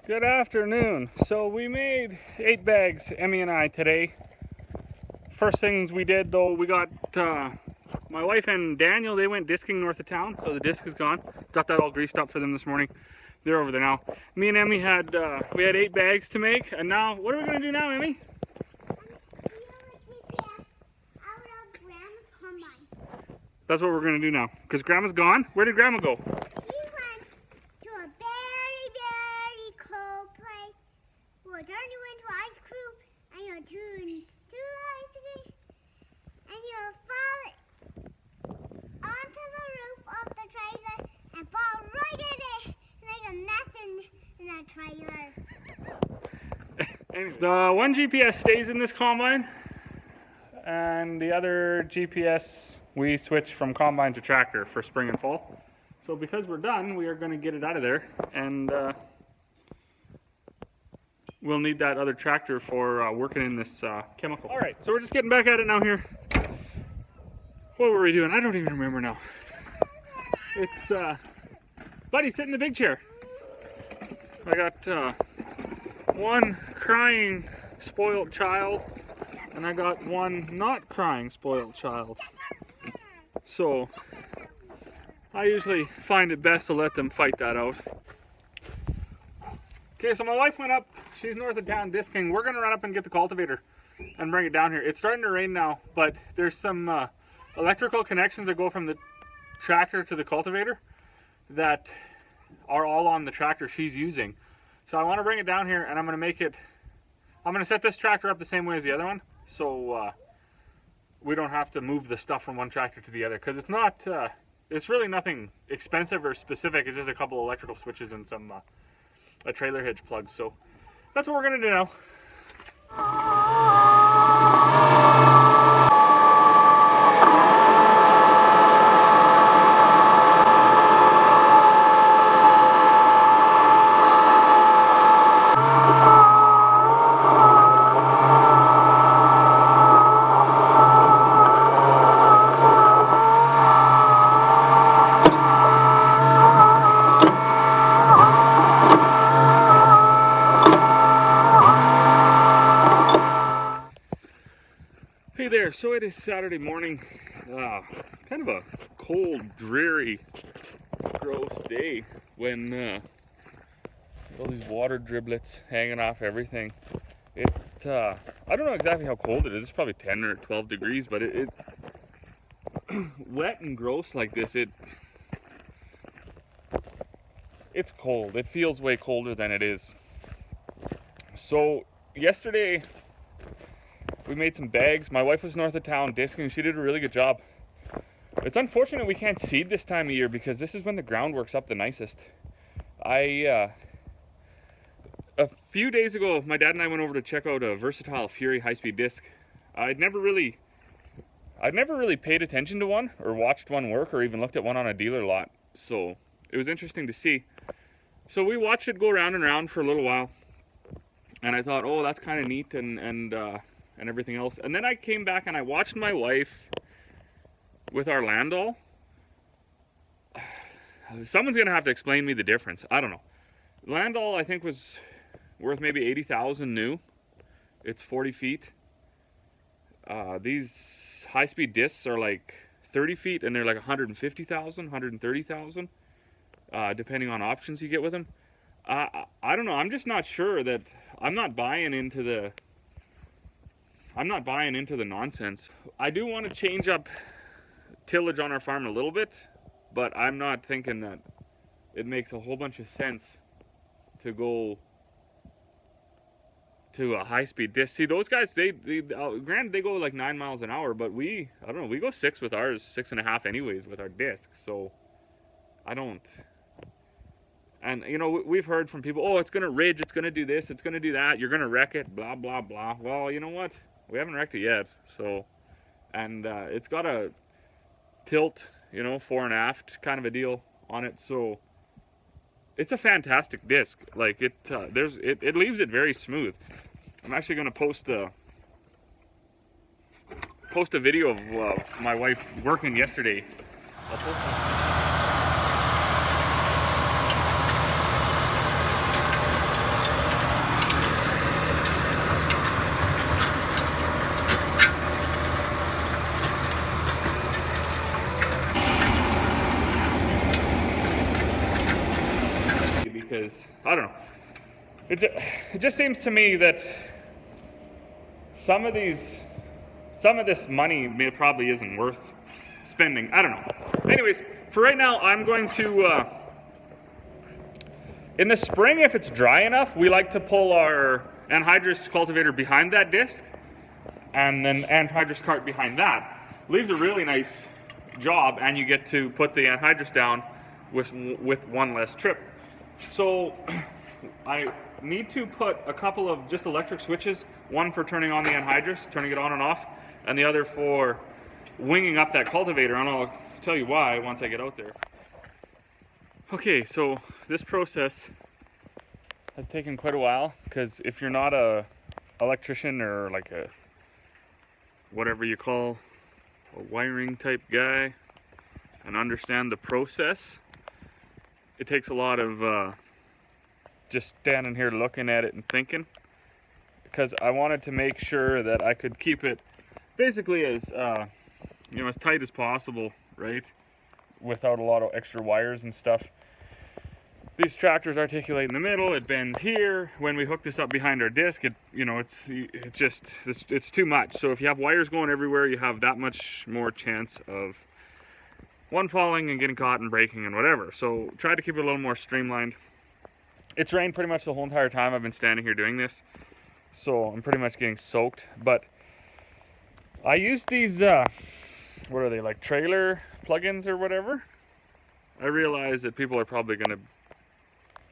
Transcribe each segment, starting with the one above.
Good afternoon. So we made 8 bags, Emmy and I, today. First things we did though, we got my wife and Daniel, they went disking north of town, so the disc is gone. Got that all greased up for them this morning. They're over there now. Me and Emmy had, we had 8 bags to make, and now, what are we gonna do now, Emmy? That's what we're gonna do now, because Grandma's gone. Where did Grandma go? We'll turn you into ice cream, and you'll turn to ice cream, and you'll fall onto the roof of the trailer and fall right in it and make a mess in the trailer. The one GPS stays in this combine, and the other GPS we switch from combine to tractor for spring and fall. So because we're done, we are going to get it out of there, and we'll need that other tractor for working in this chemical. All right, so we're just getting back at it now here. What were we doing? I don't even remember now. It's, Buddy, sit in the big chair. I got one crying spoiled child, and I got one not crying spoiled child. So I usually find it best to let them fight that out. Okay, so my wife went up. She's north of town disking. We're gonna run up and get the cultivator and bring it down here. It's starting to rain now, but there's some electrical connections that go from the tractor to the cultivator that are all on the tractor she's using. So I want to bring it down here, and I'm gonna set this tractor up the same way as the other one, so we don't have to move the stuff from one tractor to the other, because it's not it's really nothing expensive or specific. It's just a couple electrical switches and some a trailer hitch plug. So that's what we're gonna do now. Hey there, so it is Saturday morning, kind of a cold, dreary, gross day when all these water driblets hanging off everything. I don't know exactly how cold it is. It's probably 10 or 12 degrees, but it wet and gross like this, it's cold. It feels way colder than it is. So yesterday, we made some bags. My wife was north of town disking. She did a really good job. It's unfortunate we can't seed this time of year, because this is when the ground works up the nicest. A few days ago, my dad and I went over to check out a Versatile Fury high-speed disc. I'd never really paid attention to one or watched one work or even looked at one on a dealer lot. So it was interesting to see. So we watched it go round and round for a little while, and I thought, oh, that's kind of neat and everything else. And then I came back and I watched my wife with our Landau. Someone's gonna have to explain me the difference. I don't know. Landau, I think, was worth maybe 80,000 new. It's 40 feet. These high-speed discs are like 30 feet, and they're like 150,000, 130,000, depending on options you get with them. I don't know. I'm just not sure that I'm not buying into the nonsense. I do want to change up tillage on our farm a little bit, but I'm not thinking that it makes a whole bunch of sense to go to a high-speed disc. See, those guys, granted, they go like 9 miles an hour, but I don't know, we go 6 with ours, 6.5 anyways with our disc, so I don't. And, you know, we've heard from people, oh, it's going to ridge, it's going to do this, it's going to do that, you're going to wreck it, blah, blah, blah. Well, you know what? We haven't wrecked it yet, so. And it's got a tilt, you know, fore and aft kind of a deal on it, so it's a fantastic disc. Like, it leaves it very smooth. I'm actually going to post a video of my wife working yesterday. I'll post that. because I don't know. It just seems to me that some of this money probably isn't worth spending. I don't know. Anyways, for right now, I'm going to, in the spring, if it's dry enough, we like to pull our anhydrous cultivator behind that disc, and then anhydrous cart behind that. Leaves a really nice job, and you get to put the anhydrous down with one less trip. So I need to put a couple of just electric switches, one for turning on the anhydrous, turning it on and off, and the other for winging up that cultivator, and I'll tell you why once I get out there. Okay, so this process has taken quite a while, because if you're not a electrician or like a whatever you call a wiring type guy and understand the process, it takes a lot of just standing here looking at it and thinking, because I wanted to make sure that I could keep it basically as as tight as possible, right, without a lot of extra wires and stuff. These tractors articulate in the middle, it bends here. When we hook this up behind our disc, it's too much. So if you have wires going everywhere, you have that much more chance of one falling and getting caught and breaking and whatever. So try to keep it a little more streamlined. It's rained pretty much the whole entire time I've been standing here doing this, so I'm pretty much getting soaked. But I use these, what are they, like trailer plugins or whatever? I realize that people are probably going to,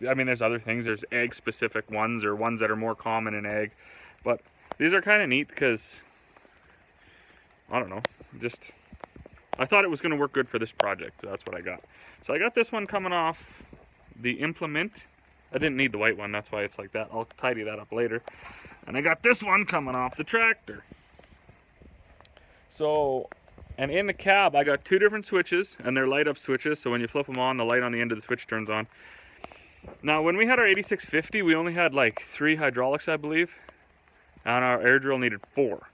there's other things. There's egg-specific ones or ones that are more common in egg. But these are kind of neat because, I don't know, I thought it was going to work good for this project. So that's what I got. So I got this one coming off the implement. I didn't need the white one, that's why it's like that. I'll tidy that up later. And I got this one coming off the tractor. So, and in the cab, I got two different switches, and they're light up switches. So when you flip them on, the light on the end of the switch turns on. Now, when we had our 8650, we only had like 3 hydraulics, I believe, and our air drill needed 4.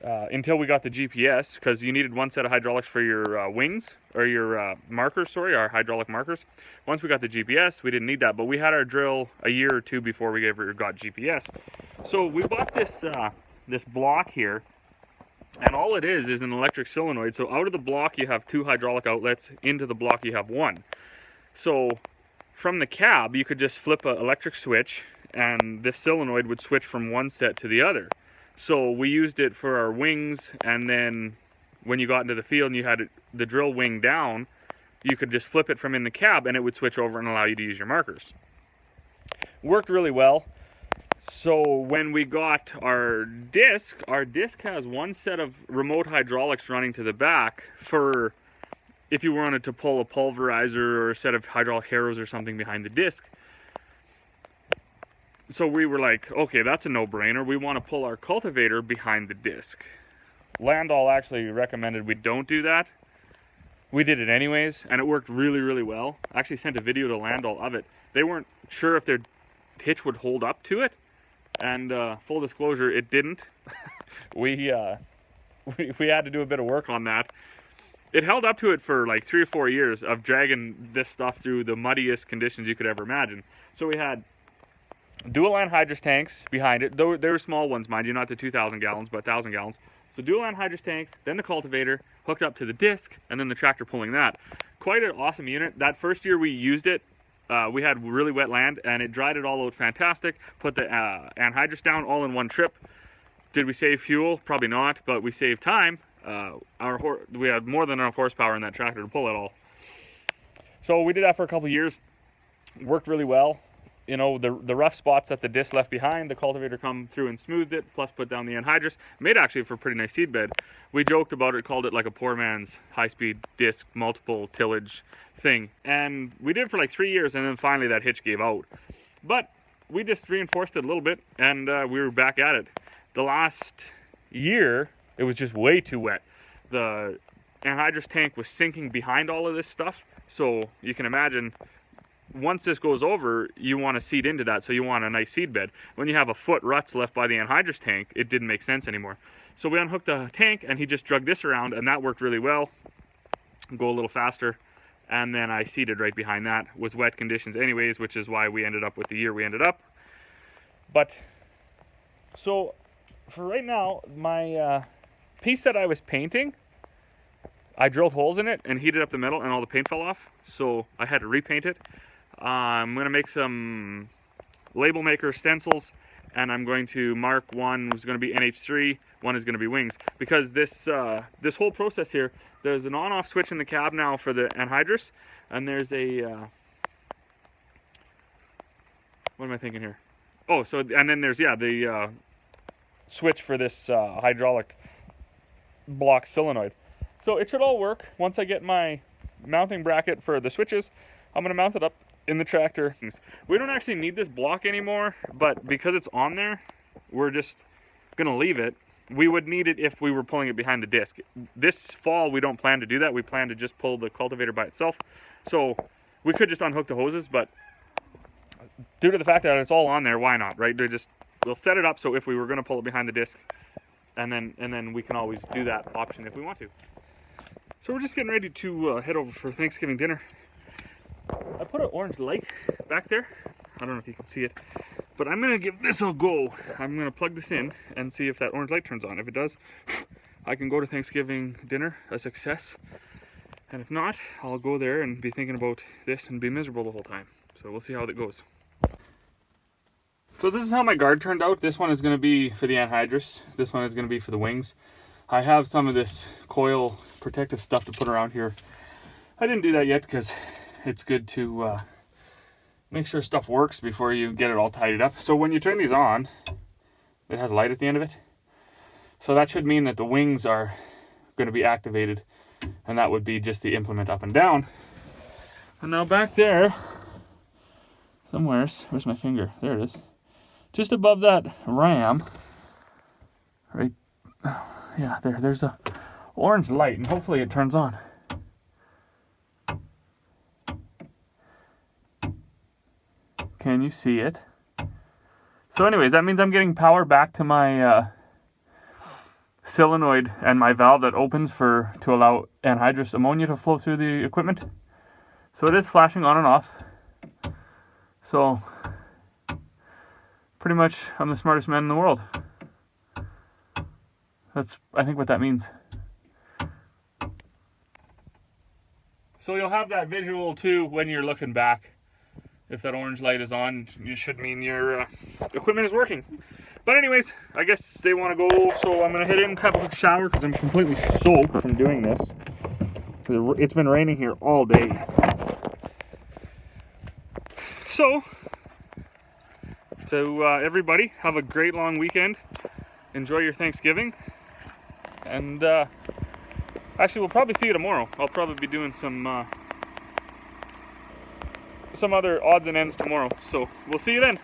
Until we got the GPS, because you needed one set of hydraulics for your wings, or your markers, our hydraulic markers. Once we got the GPS, we didn't need that, but we had our drill a year or two before we ever got GPS. So we bought this this block here, and all it is an electric solenoid. So out of the block you have 2 hydraulic outlets, into the block you have 1. So from the cab, you could just flip an electric switch, and this solenoid would switch from one set to the other. So we used it for our wings, and then when you got into the field and you had the drill wing down, you could just flip it from in the cab, and it would switch over and allow you to use your markers. Worked really well. So when we got our disc has one set of remote hydraulics running to the back for if you wanted to pull a pulverizer or a set of hydraulic harrows or something behind the disc. So we were like, okay, that's a no-brainer. We want to pull our cultivator behind the disc. Landall actually recommended we don't do that. We did it anyways, and it worked really, really well. I actually sent a video to Landall of it. They weren't sure if their hitch would hold up to it, and full disclosure, it didn't. we had to do a bit of work on that. It held up to it for like 3 or 4 years of dragging this stuff through the muddiest conditions you could ever imagine. So we had dual anhydrous tanks behind it, though they were small ones, mind you, not the 2,000 gallons, but 1,000 gallons. So dual anhydrous tanks, then the cultivator, hooked up to the disc, and then the tractor pulling that. Quite an awesome unit. That first year we used it, we had really wet land, and it dried it all out fantastic. Put the anhydrous down all in one trip. Did we save fuel? Probably not, but we saved time. We had more than enough horsepower in that tractor to pull it all. So we did that for a couple of years. Worked really well. You know, the rough spots that the disc left behind, the cultivator come through and smoothed it, plus put down the anhydrous. Made actually for a pretty nice seed bed. We joked about it, called it like a poor man's high-speed disc, multiple tillage thing. And we did it for like 3 years, and then finally that hitch gave out. But we just reinforced it a little bit, and we were back at it. The last year, it was just way too wet. The anhydrous tank was sinking behind all of this stuff, so you can imagine once this goes over, you want to seed into that, so you want a nice seed bed. When you have a foot ruts left by the anhydrous tank, it didn't make sense anymore. So we unhooked the tank, and he just drug this around, and that worked really well. Go a little faster, and then I seeded right behind that. Was wet conditions anyways, which is why we ended up with the year we ended up. But so for right now, my piece that I was painting, I drilled holes in it and heated up the metal and all the paint fell off, so I had to repaint it. I'm gonna make some label maker stencils, and I'm going to mark one is going to be NH3, one is going to be wings, because this this whole process here, there's an on-off switch in the cab now for the anhydrous, and there's a what am I thinking here? Oh, so and then there's the switch for this hydraulic block solenoid. So it should all work. Once I get my mounting bracket for the switches, I'm going to mount it up in the tractor. We don't actually need this block anymore, but because it's on there, we're just gonna leave it. We would need it if we were pulling it behind the disc. This fall we don't plan to do that. We plan to just pull the cultivator by itself. So we could just unhook the hoses, but due to the fact that it's all on there, why not, right? We'll set it up so if we were gonna pull it behind the disc, and then we can always do that option if we want to. So we're just getting ready to head over for Thanksgiving dinner. I put an orange light back there. I don't know if you can see it, but I'm gonna give this a go. I'm gonna plug this in and see if that orange light turns on. If it does, I can go to Thanksgiving dinner a success. And if not, I'll go there and be thinking about this and be miserable the whole time. So we'll see how that goes. So this is how my guard turned out. This one is gonna be for the anhydrous. This one is gonna be for the wings. I have some of this coil protective stuff to put around here. I didn't do that yet because it's good to make sure stuff works before you get it all tidied up. So when you turn these on, it has light at the end of it. So that should mean that the wings are going to be activated, and that would be just the implement up and down. And now back there, somewheres, where's my finger? There it is. Just above that ram, right, yeah, there's a orange light, and hopefully it turns on. Can you see it? So anyways, that means I'm getting power back to my solenoid and my valve that opens to allow anhydrous ammonia to flow through the equipment. So it is flashing on and off. So pretty much I'm the smartest man in the world. That's, I think, what that means. So you'll have that visual too when you're looking back. If that orange light is on, it should mean your equipment is working. But anyways, I guess they want to go, so I'm going to head in and have a quick shower because I'm completely soaked from doing this. It's been raining here all day. So, to everybody, have a great long weekend. Enjoy your Thanksgiving. And actually, we'll probably see you tomorrow. I'll probably be doing some other odds and ends tomorrow. So we'll see you then.